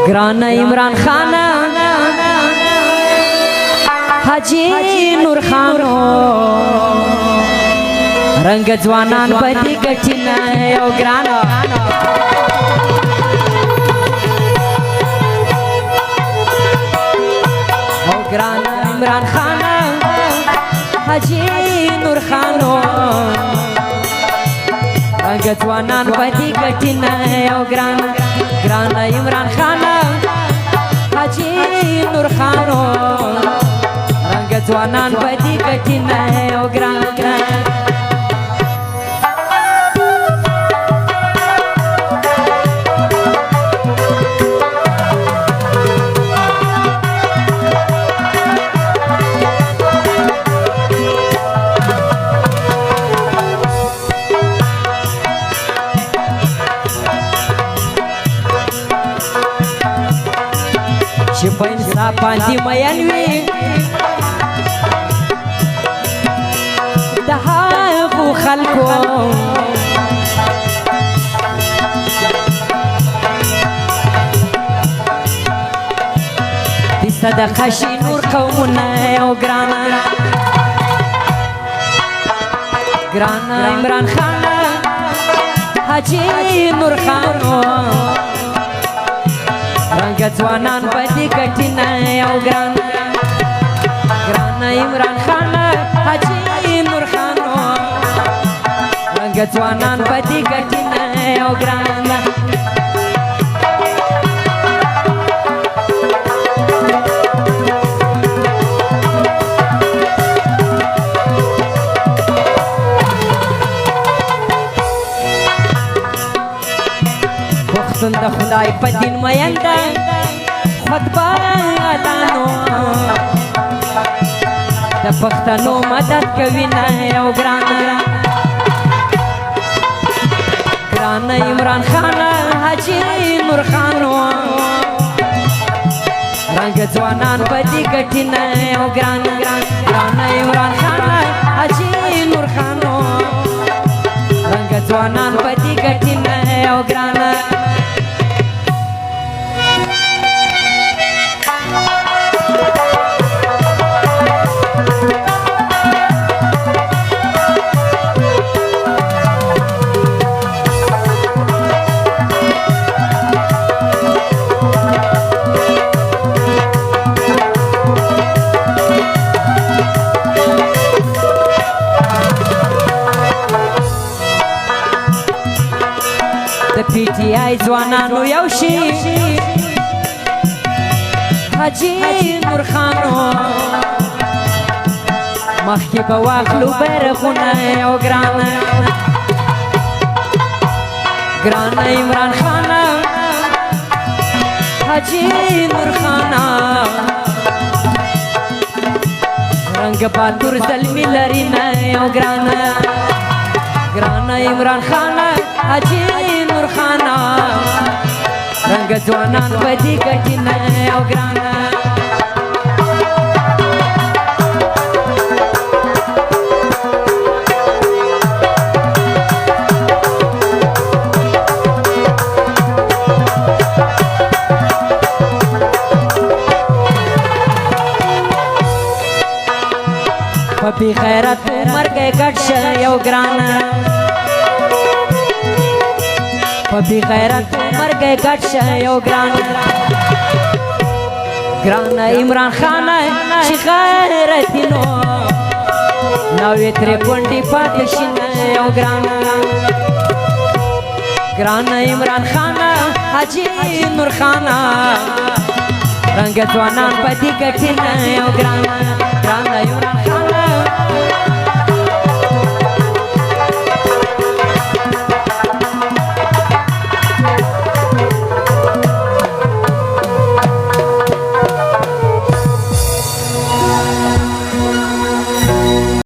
ग्रान इमरान खान हाजी नूर खानो रंग जवानान बदी कठिन ओ ग्रान ग्रान इमरान खान हाजी नूर खानो रंग जवानान बदी कठिन ओ ग्रान ग्रान इमरान खान हाजी नूर खानो रंग जवानान बदी कठिन ओ ग्रान पैसा पांची मयनवी दहा खलको صدقه شي نور قومنا او ګرانا عمران خان حاجی نور خانو رنگ ځوانان پدې کټینه او ګرانا عمران خان حاجی نور خانو رنگ ځوانان پدې کټینه او ګرانا د خدای په دین مینده خطبه ادانو د پښتنو مدد کوي نه او ګران عمران خان حاجی نور خانو رنگ ځوانان په دې ګټي نه او ګران عمران خان حاجی نور خانو رنگ ځوانان په دې ګټي نه او ګران پی ټی آی ځوانانو یو شي حاجی نور خانو مخکې به واخلو بیرغونه او ګران عمران خان حاجی نور خان رنگ باتور زلمی لري نه او ګران عمران خان حاجی نور خان رنگ ځوانان په دې ګټي نه او ګران په بی غیرت مرګ ګټ شه یو ګران پبی غیرت مرګ ګټ شه یو ګران عمران خان چې غیرتینو نوې ترې کونډې پاتې شي نه یو ګران عمران خان حاجی نور خان رنګ ځوانان په دې ګټي نه یو ګران عمران خان